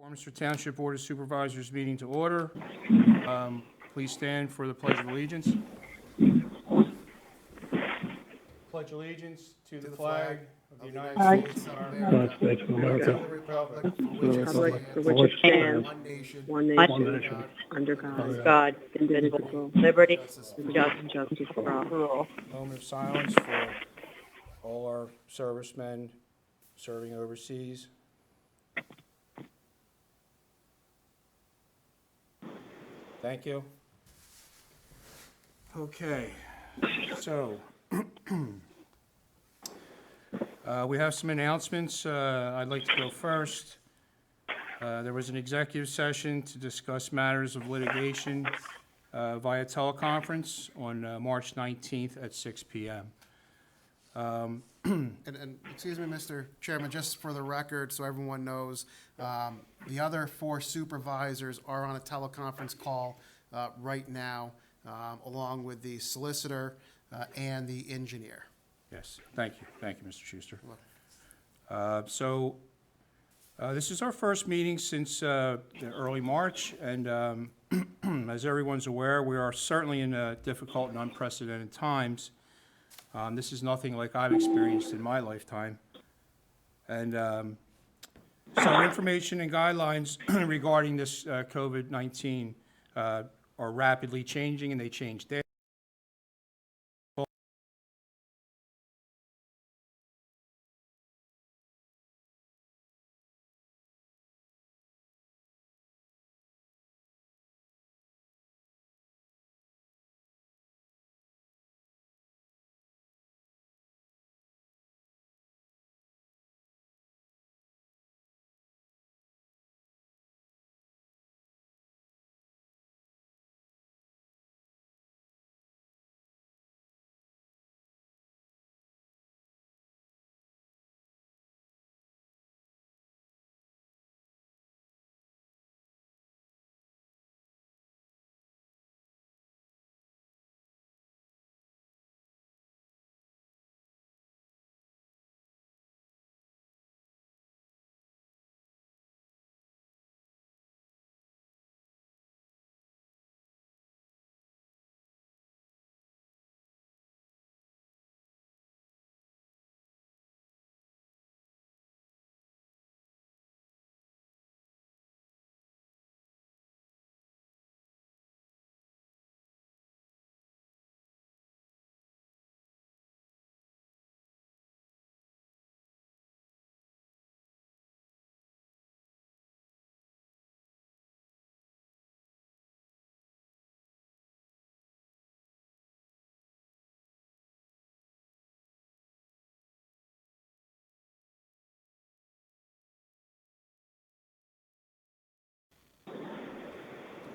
Warminster Township Board of Supervisors meeting to order. Please stand for the Pledge of Allegiance. Pledge allegiance to the flag of the United States of America, States of and America, to the republic for the republic for which it stands, one nation, one nation, under God, indivisible, liberty, and justice for all. moment of silence for all our servicemen serving overseas. Thank you. Okay, so we have some announcements. I'd like to go first. There was an executive session to discuss matters of litigation via teleconference on March 19th at 6 p.m. And excuse me, Mr. Chairman, just for the record, so everyone knows, the other four supervisors are on a teleconference call right now, along with the solicitor and the engineer. Yes, thank you, Mr. Schuster. This is our first meeting since the early March, and as everyone's aware, we are certainly in difficult and unprecedented times. This is nothing like I've experienced in my lifetime. And so information and guidelines regarding this COVID-19 are rapidly changing, and they change daily.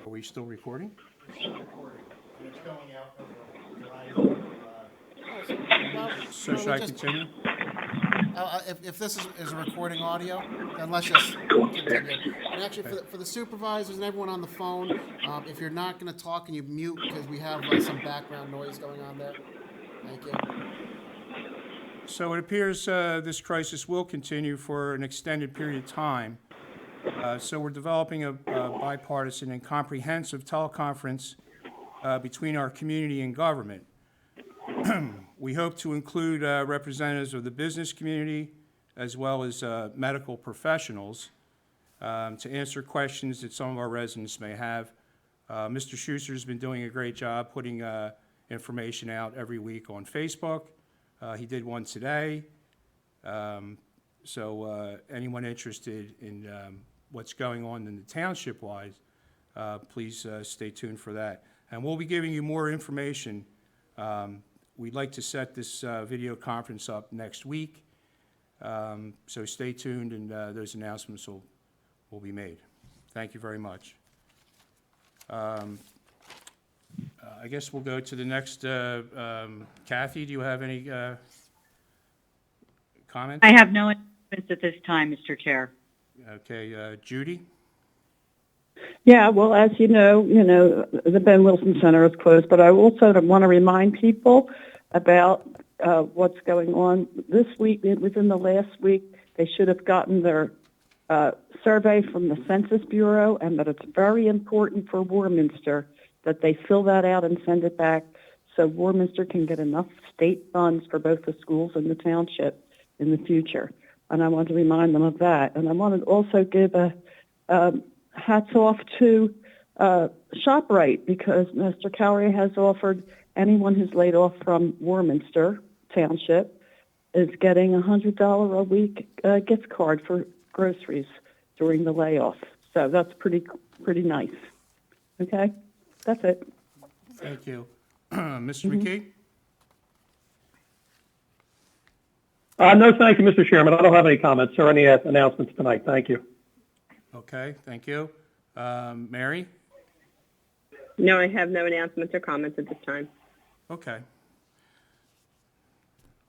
Are we still recording? So should I continue? If this is a recording audio, then let's just continue. And actually, for the supervisors and everyone on the phone, if you're not going to talk, and you mute because we have some background noise going on there. Thank you. So it appears this crisis will continue for an extended period of time. So we're developing a bipartisan and comprehensive teleconference between our community and government. We hope to include representatives of the business community as well as medical professionals to answer questions that some of our residents may have. Mr. Schuster has been doing a great job putting information out every week on Facebook. He did one today. So anyone interested in what's going on in the township-wise, please stay tuned for that. And we'll be giving you more information. We'd like to set this video conference up next week. So stay tuned, and those announcements will be made. Thank you very much. I guess we'll go to the next. Kathy, do you have any comments? I have no announcements at this time, Mr. Chair. Okay, Judy? Yeah, well, as you know, the Ben Wilson Center is closed, but I also want to remind people about what's going on this week. Within the last week, they should have gotten their survey from the Census Bureau, and that it's very important for Warminster that they fill that out and send it back so Warminster can get enough state funds for both the schools and the township in the future. And I want to remind them of that. And I want to also give a hats off to ShopRite, because Mr. Cowrie has offered anyone who's laid off from Warminster Township is getting a $100 a week gift card for groceries during the layoff. So that's pretty nice. Okay, that's it. Thank you. Mr. McKee? No, thank you, Mr. Chairman. I don't have any comments or any announcements tonight. Thank you. Okay, thank you. Mary? No, I have no announcements or comments at this time. Okay.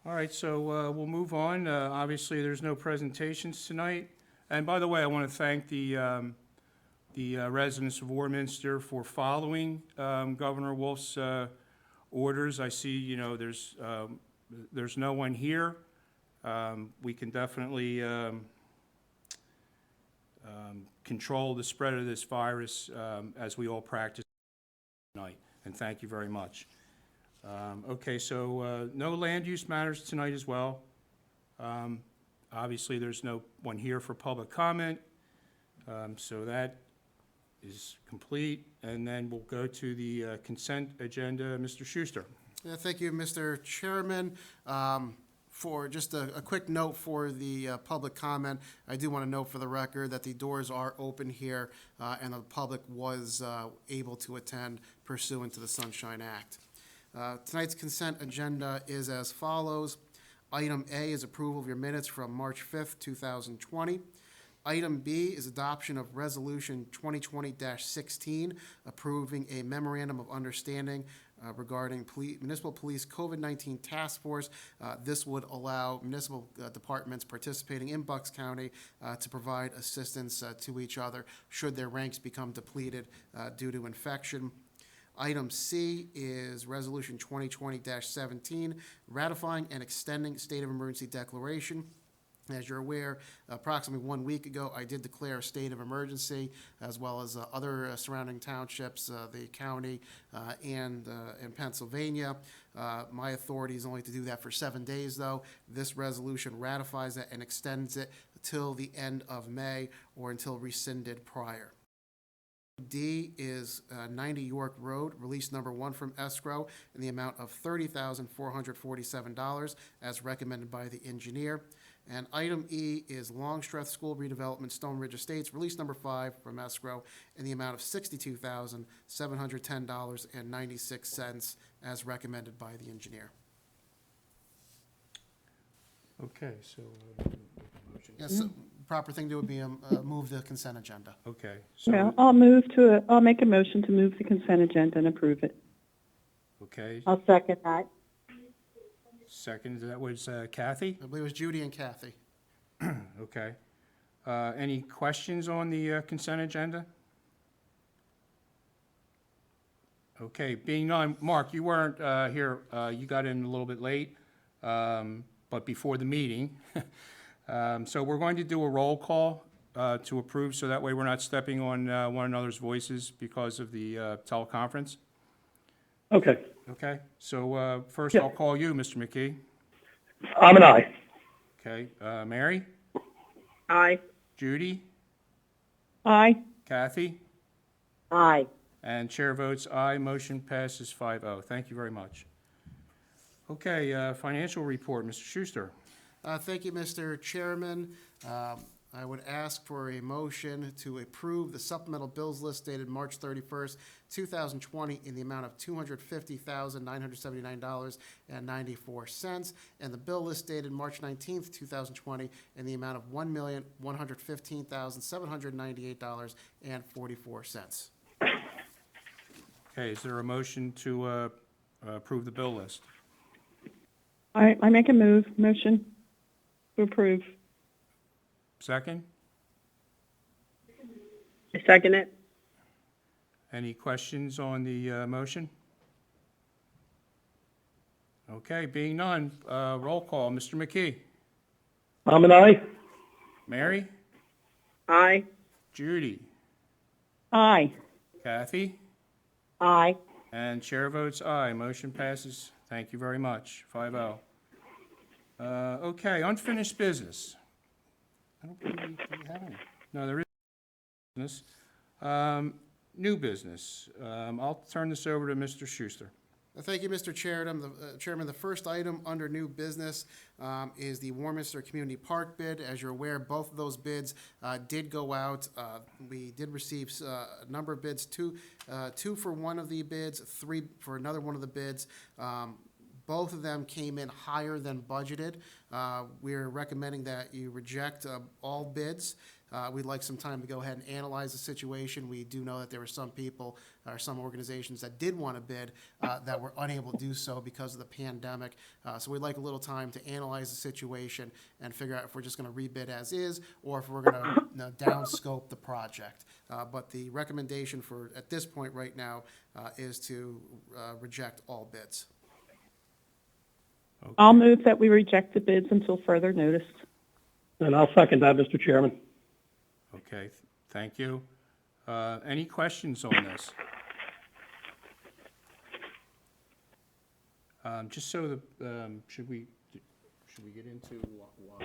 All right, so we'll move on. Obviously, there's no presentations tonight. And by the way, I want to thank the residents of Warminster for following Governor Wolf's orders. I see, there's no one here. We can definitely control the spread of this virus as we all practice tonight. And thank you very much. Okay, so no land use matters tonight as well. Obviously, there's no one here for public comment, so that is complete. And then we'll go to the consent agenda. Mr. Schuster. Yeah, thank you, Mr. Chairman. For just a quick note for the public comment, I do want to note for the record that the doors are open here and the public was able to attend pursuant to the Sunshine Act. Tonight's consent agenda is as follows. Item A is approval of your minutes from March 5th, 2020. Item B is adoption of Resolution 2020-16, approving a memorandum of understanding regarding municipal police COVID-19 task force. This would allow municipal departments participating in Bucks County to provide assistance to each other should their ranks become depleted due to infection. Item C is Resolution 2020-17, ratifying and extending state of emergency declaration. As you're aware, approximately 1 week ago, I did declare a state of emergency, as well as other surrounding townships, the county, and in Pennsylvania. My authority is only to do that for 7 days, though. This resolution ratifies that and extends it till the end of May or until rescinded prior. D is 90 York Road, release number 1 from escrow in the amount of $30,447 as recommended by the engineer. And item E is Longstreth School Redevelopment, Stone Ridge Estates, release number 5 from escrow in the amount of $62,710.96 as recommended by the engineer. Okay, so Yes, so proper thing to do would be move the consent agenda. okay, so Yeah, I'll make a motion to move the consent agenda and approve it. okay. I'll second that. Second, that was Kathy. I believe it was Judy and Kathy. Okay. Any questions on the consent agenda? Okay, being none, Mark, you weren't here. You got in a little bit late, but before the meeting. So we're going to do a roll call to approve, so that way we're not stepping on one another's voices because of the teleconference. Okay. Okay, so first Yeah. I'll call you, Mr. McKee. I'm an aye. Okay, Mary, Aye. Judy, Aye. Kathy, Aye. and chair votes aye. Motion passes 5-0. Thank you very much. Okay, financial report, Mr. Schuster. Thank you, Mr. Chairman. I would ask for a motion to approve the supplemental bills list dated March 31st, 2020 in the amount of $250,979.94, and the bill list dated March 19th, 2020 in the amount of $1,115,798.44. Okay, is there a motion to approve the bill list? I make a motion to approve. Second? I second it. Any questions on the motion? Okay, being none, roll call. Mr. McKee? I'm an aye. Mary? Aye. Judy, Aye. Kathy, Aye. and chair votes aye. Motion passes. Thank you very much. 5-0. Okay, unfinished business. I don't believe do we have any. No, there is business. New business. I'll turn this over to Mr. Schuster. Thank you, Mr. Chairman. The first item under new business is the Warminster Community Park bid. As you're aware, both of those bids did go out. We did receive a number of bids, two for one of the bids, three for another one of the bids. Both of them came in higher than budgeted. We're recommending that you reject all bids. We'd like some time to go ahead and analyze the situation. We do know that there were some people or some organizations that did want to bid that were unable to do so because of the pandemic. So we'd like a little time to analyze the situation and figure out if we're just going to rebid as is or if we're going to downscope the project. But the recommendation for at this point right now is to reject all bids. I'll move that we reject the bids until further notice. And I'll second that, Mr. Chairman. Okay, thank you. Any questions on this? Just so should we get into why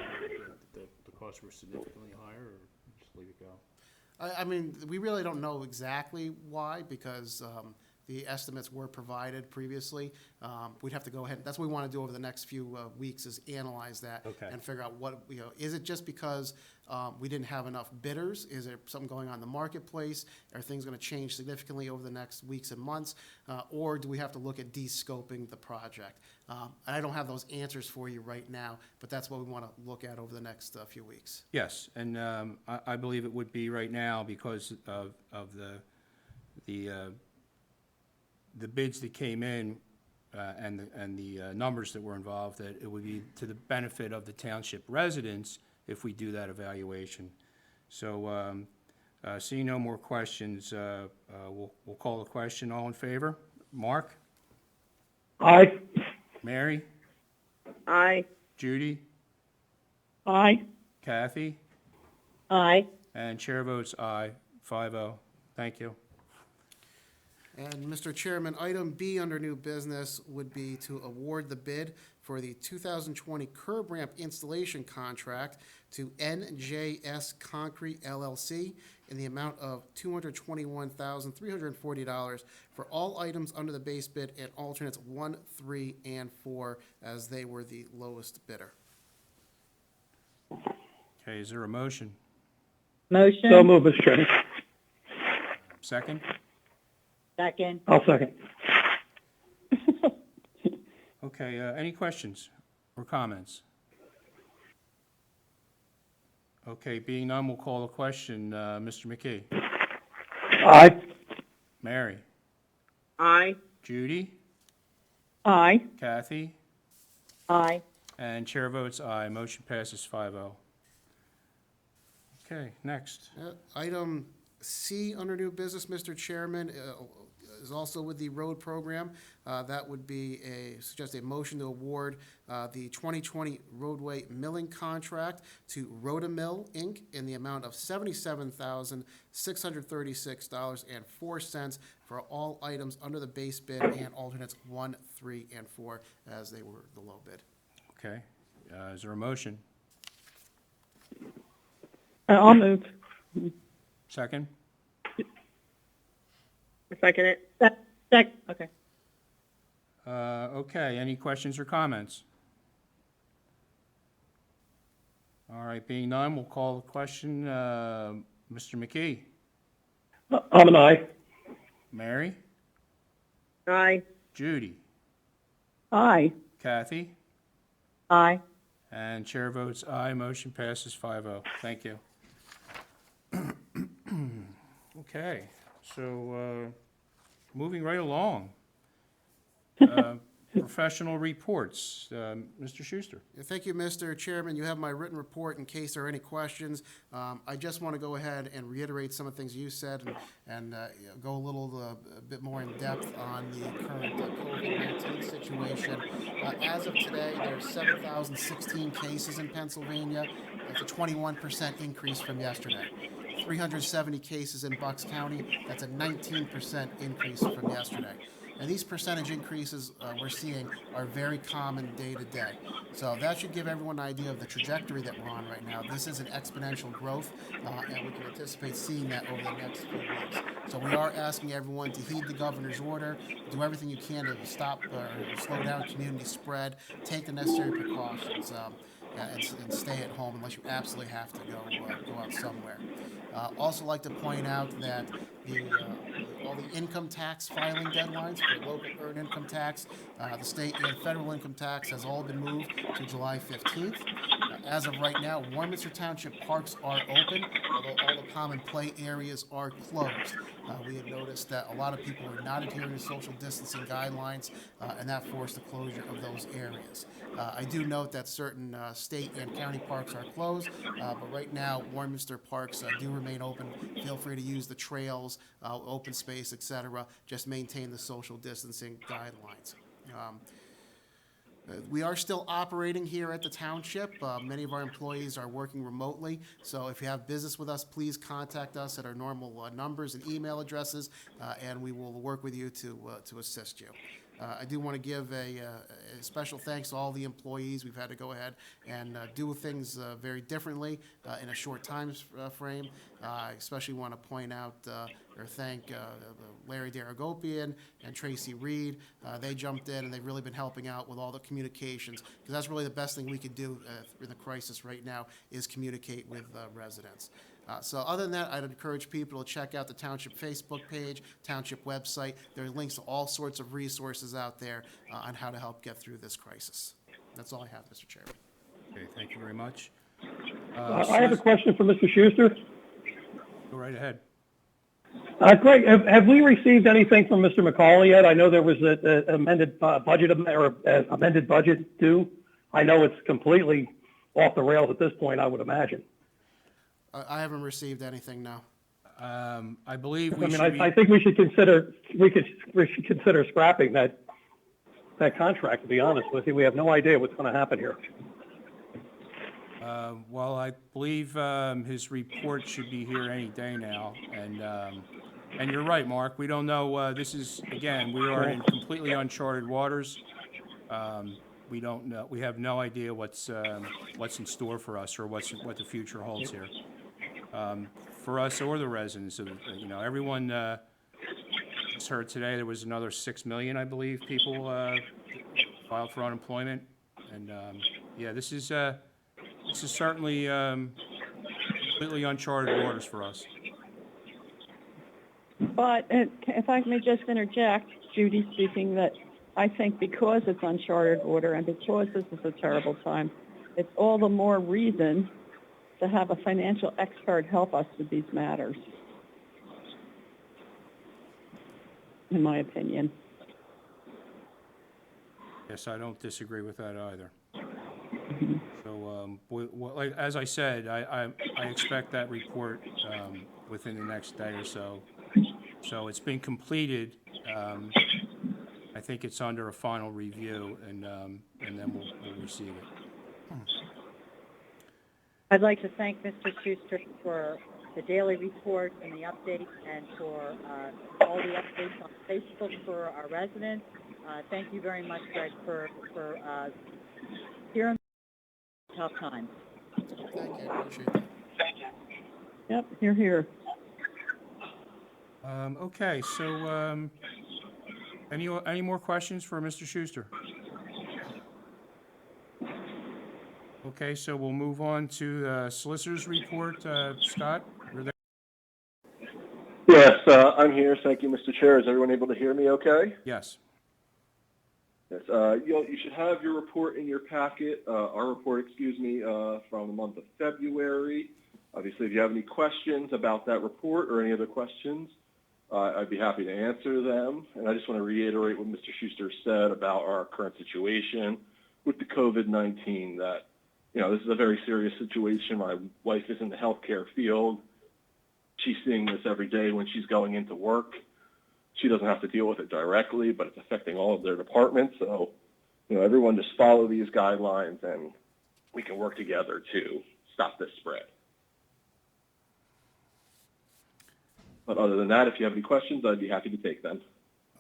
the costs were significantly higher, or just leave it go? I mean, we really don't know exactly why because the estimates were provided previously. We'd have to go ahead. That's what we want to do over the next few weeks is analyze that and figure out what, is it just because we didn't have enough bidders? Is there something going on in the marketplace? Are things going to change significantly over the next weeks and months? Or do we have to look at de-scoping the project? And I don't have those answers for you right now, but that's what we want to look at over the next few weeks. Yes, and I believe it would be right now because of the bids that came in and the numbers that were involved, that it would be to the benefit of the township residents if we do that evaluation. So seeing no more questions, we'll call the question. All in favor? Mark? Aye. Mary? Aye. Judy? Aye. Kathy? Aye. And chair votes aye, 5-0. Thank you. And Mr. Chairman, item B under new business would be to award the bid for the 2020 curb ramp installation contract to NJS Concrete LLC in the amount of $221,340 for all items under the base bid and alternates 1, 3, and 4 as they were the lowest bidder. Okay, is there a motion? Motion. So move, Mr. Chairman. Second? Second. I'll second. Okay, any questions or comments? Okay, being none, we'll call the question. Mr. McKee? Aye. Mary? Aye. Judy? Aye. Kathy? Aye. And chair votes aye. Motion passes 5-0. Okay, next. Item C under new business, Mr. Chairman, is also with the road program. That would be suggest a motion to award the 2020 roadway milling contract to Rotamill, Inc. in the amount of $77,636.04 for all items under the base bid and alternates 1, 3, and 4 as they were the low bid. Okay, is there a motion? I'll move. Second? Second it. Okay. Okay, any questions or comments? All right, being none, we'll call the question. Mr. McKee? I'm an aye. Mary? Aye. Judy? Aye. Kathy? Aye. And chair votes aye. Motion passes 5-0. Thank you. Okay, so moving right along. Professional reports. Mr. Schuster. Thank you, Mr. Chairman. You have my written report in case there are any questions. I just want to go ahead and reiterate some of the things you said and go a bit more in depth on the current COVID-19 situation. As of today, there are 7,016 cases in Pennsylvania. That's a 21% increase from yesterday. 370 cases in Bucks County. That's a 19% increase from yesterday. And these percentage increases we're seeing are very common day to day. So that should give everyone an idea of the trajectory that we're on right now. This is an exponential growth, and we can anticipate seeing that over the next few weeks. So we are asking everyone to heed the governor's order, do everything you can to stop or slow down community spread, take the necessary precautions, and stay at home unless you absolutely have to go out somewhere. Also like to point out that all the income tax filing deadlines for local earned income tax, the state and federal income tax has all been moved to July 15th. As of right now, Warminster Township parks are open, although all the common play areas are closed. We had noticed that a lot of people were not adhering to social distancing guidelines, and that forced the closure of those areas. I do note that certain state and county parks are closed, but right now, Warminster parks do remain open. Feel free to use the trails, open space, etc. Just maintain the social distancing guidelines. We are still operating here at the township. Many of our employees are working remotely, so if you have business with us, please contact us at our normal numbers and email addresses, and we will work with you to assist you. I do want to give a special thanks to all the employees. We've had to go ahead and do things very differently in a short time frame. I especially want to point out or thank Larry Daragopian and Tracy Reed. They jumped in and they've really been helping out with all the communications, because that's really the best thing we could do in the crisis right now is communicate with residents. So other than that, I'd encourage people to check out the Township Facebook page, Township website. There are links to all sorts of resources out there on how to help get through this crisis. That's all I have, Mr. Chairman. Okay, thank you very much. I have a question for Mr. Schuster. Go right ahead. Greg, have we received anything from Mr. McCauley yet? I know there was an amended amended budget due. I know it's completely off the rails at this point, I would imagine. I haven't received anything now. I believe I think we should consider scrapping that contract. To be honest with you, we have no idea what's going to happen here. Well, I believe his report should be here any day now, and you're right, Mark. We don't know. This is again, we are in completely uncharted waters. We don't know. We have no idea what's in store for us or what the future holds here. For us or the residents of, everyone just heard today there was another 6 million, I believe, people filed for unemployment, and yeah, this is certainly completely uncharted waters for us. But if I may just interject, Judy speaking, that I think because it's uncharted water and because this is a terrible time, it's all the more reason to have a financial expert help us with these matters, in my opinion. Yes, I don't disagree with that either. So, as I said, I expect that report within the next day or so. So it's been completed. I think it's under a final review, and then we'll receive it. I'd like to thank Mr. Schuster for the daily report and the updates, and for all the updates on Facebook for our residents. Thank you very much, Greg, for hearing tough times. Thank you. I appreciate that. Yep, here. Okay, so any more questions for Mr. Schuster? Okay, so we'll move on to the solicitor's report. Scott, you're there? Yes, I'm here. Thank you, Mr. Chair. Is everyone able to hear me okay? Yes. Yes. You should have your report in your packet, our report, from the month of February. Obviously, if you have any questions about that report or any other questions, I'd be happy to answer them. And I just want to reiterate what Mr. Schuster said about our current situation with the COVID-19, that, this is a very serious situation. My wife is in the healthcare field. She's seeing this every day when she's going into work. She doesn't have to deal with it directly, but it's affecting all of their departments. So, everyone just follow these guidelines and we can work together to stop this spread. But other than that, if you have any questions, I'd be happy to take them.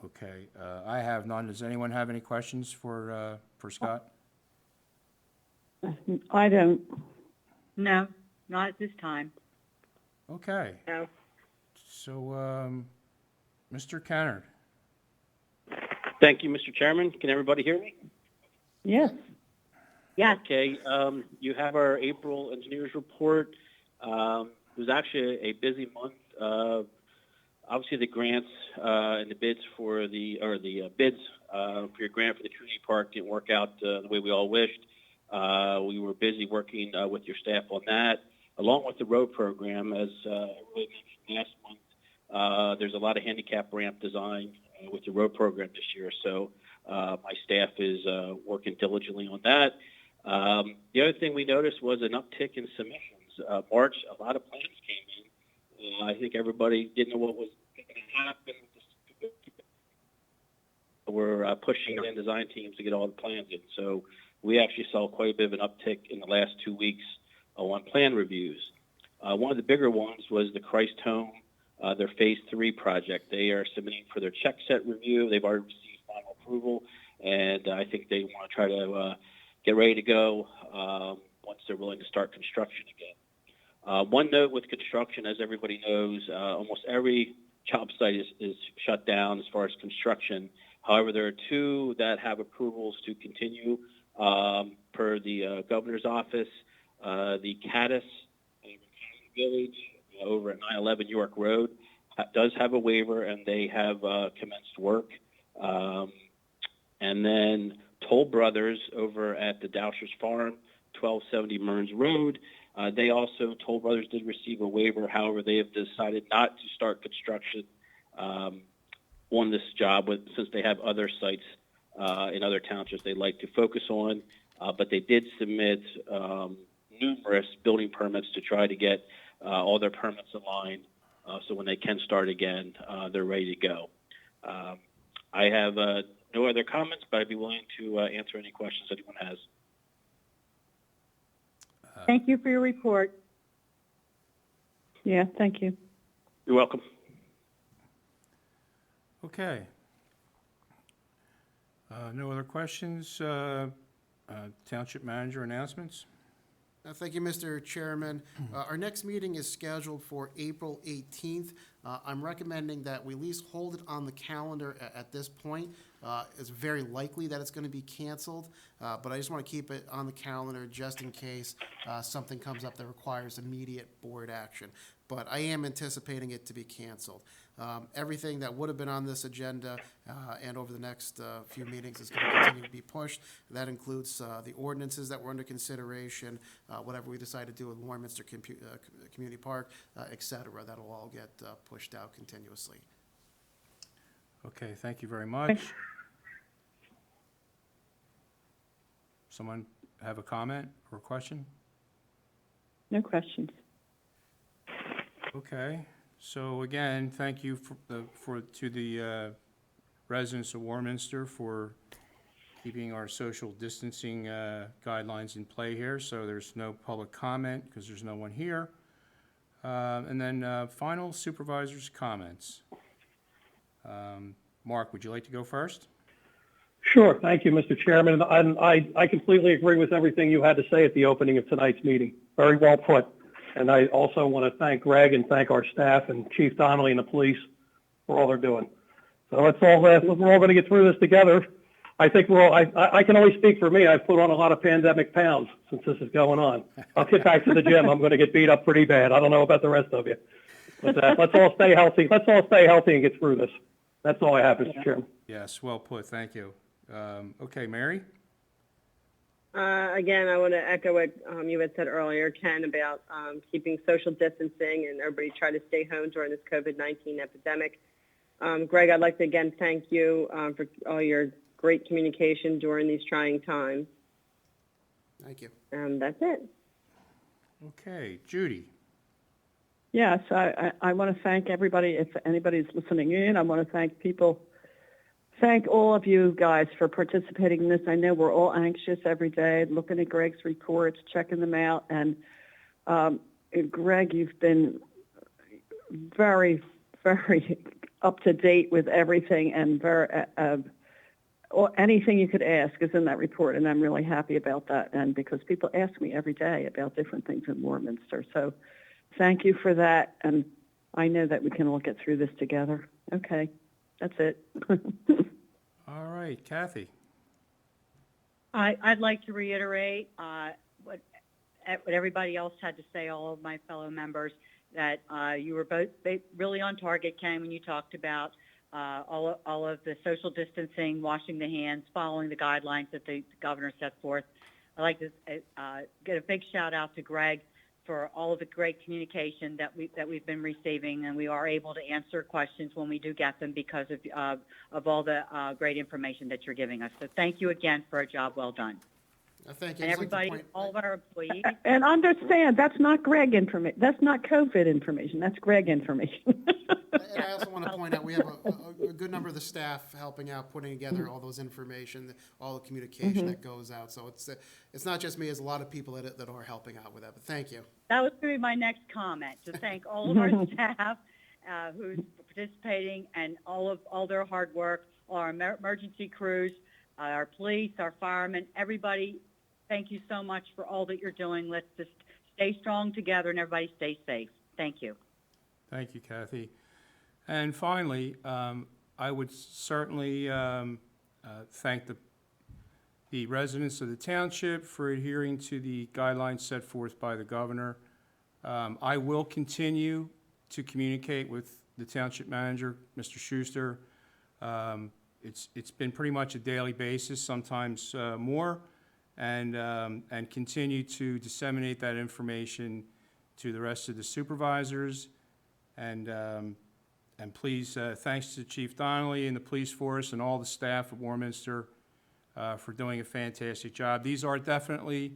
Okay, I have none. Does anyone have any questions for Scott? I don't. No, not at this time. Okay, No. so, Mr. Kennard. Thank you, Mr. Chairman. Can everybody hear me? Yes. Yes. Okay, you have our April engineers report. It was actually a busy month. Obviously, the grants and the bids for bids for your grant for the community park didn't work out the way we all wished. We were busy working with your staff on that, along with the road program. As everybody mentioned last month, there's a lot of handicap ramp design with the road program this year. So my staff is working diligently on that. The other thing we noticed was an uptick in submissions. March, a lot of plans came in. I think everybody didn't know what was going to happen. We're pushing in design teams to get all the plans in. So we actually saw quite a bit of an uptick in the last 2 weeks on plan reviews. One of the bigger ones was the Christ Home, their Phase 3 project. They are submitting for their check set review. They've already received final approval, and I think they want to try to get ready to go once they're willing to start construction again. One note with construction, as everybody knows, almost every job site is shut down as far as construction. However, there are 2 that have approvals to continue per the governor's office. The Caddis Village over at 911 York Road does have a waiver, and they have commenced work. And then Toll Brothers over at the Dowshers Farm, 1270 Mearns Road, Toll Brothers did receive a waiver. However, they have decided not to start construction on this job since they have other sites in other townships they'd like to focus on. But they did submit numerous building permits to try to get all their permits aligned. So when they can start again, they're ready to go. I have no other comments, but I'd be willing to answer any questions anyone has. Thank you for your report. Yeah, thank you. You're welcome. Okay. No other questions? Township manager announcements? Thank you, Mr. Chairman. Our next meeting is scheduled for April 18th. I'm recommending that we at least hold it on the calendar at this point. It's very likely that it's going to be canceled, but I just want to keep it on the calendar just in case something comes up that requires immediate board action. But I am anticipating it to be canceled. Everything that would have been on this agenda and over the next few meetings is going to continue to be pushed. That includes the ordinances that were under consideration, whatever we decide to do with Warminster Community Park, et cetera. That'll all get pushed out continuously. Okay, thank you very much. Someone have a comment or a question? No questions. Okay, so again, thank you to the residents of Warminster for keeping our social distancing guidelines in play here. So there's no public comment because there's no one here. And then final supervisors' comments. Mark, would you like to go first? Sure. Thank you, Mr. Chairman. I completely agree with everything you had to say at the opening of tonight's meeting. Very well put. And I also want to thank Greg and thank our staff and Chief Donnelly and the police for all they're doing. So we're all going to get through this together. I think I can only speak for me. I've put on a lot of pandemic pounds since this is going on. I'll get back to the gym. I'm going to get beat up pretty bad. I don't know about the rest of you. But let's all stay healthy. Let's all stay healthy and get through this. That's all I have, Mr. Chairman. Yes, well put. Thank you. Okay, Mary? Again, I want to echo what you had said earlier, Ken, about keeping social distancing and everybody try to stay home during this COVID-19 epidemic. Greg, I'd like to again thank you for all your great communication during these trying times. Thank you. That's it. Okay, Judy? Yes, I want to thank everybody. If anybody's listening in, I want to thank all of you guys for participating in this. I know we're all anxious every day, looking at Greg's reports, checking them out, and Greg, you've been very, very up to date with everything, and or anything you could ask is in that report, and I'm really happy about that. And because people ask me every day about different things in Warminster, so thank you for that. And I know that we can all get through this together. Okay, that's it. All right, Kathy. I'd like to reiterate what everybody else had to say, all of my fellow members, that you were both really on target, Ken, when you talked about all of the social distancing, washing the hands, following the guidelines that the governor set forth. I'd like to get a big shout out to Greg for all of the great communication that we've been receiving, and we are able to answer questions when we do get them because of all the great information that you're giving us. So thank you again for a job well done. Thank you. And I'd just like to everybody, all of our employees. And understand, that's not Greg information. That's not COVID information. That's Greg information. And I also want to point out, we have a good number of the staff helping out, putting together all those information, all the communication that goes out. So it's not just me, it's a lot of people that are helping out with that. But thank you. That was going to be my next comment, to thank all of our staff who's participating and all their hard work, all our emergency crews, our police, our firemen, everybody. Thank you so much for all that you're doing. Let's just stay strong together and everybody stay safe. Thank you. Thank you, Kathy. And finally, I would certainly thank the residents of the township for adhering to the guidelines set forth by the governor. I will continue to communicate with the township manager, Mr. Schuster. It's been pretty much a daily basis, sometimes more, and continue to disseminate that information to the rest of the supervisors. And please, thanks to Chief Donnelly and the police force and all the staff at Warminster for doing a fantastic job. These are definitely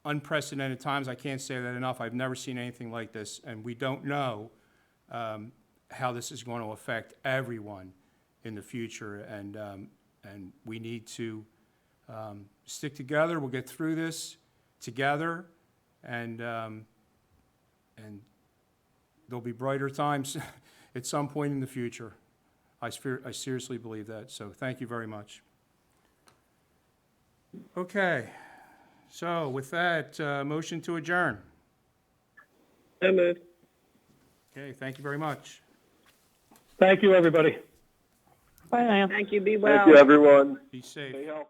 unprecedented times. I can't say that enough. I've never seen anything like this, and we don't know how this is going to affect everyone in the future. And we need to stick together. We'll get through this together, and there'll be brighter times at some point in the future. I seriously believe that, so thank you very much. Okay, so with that, motion to adjourn. So moved. Okay, thank you very much. Thank you, everybody. Bye now. Thank you. Be well. Thank you, everyone. Be safe. Stay healthy.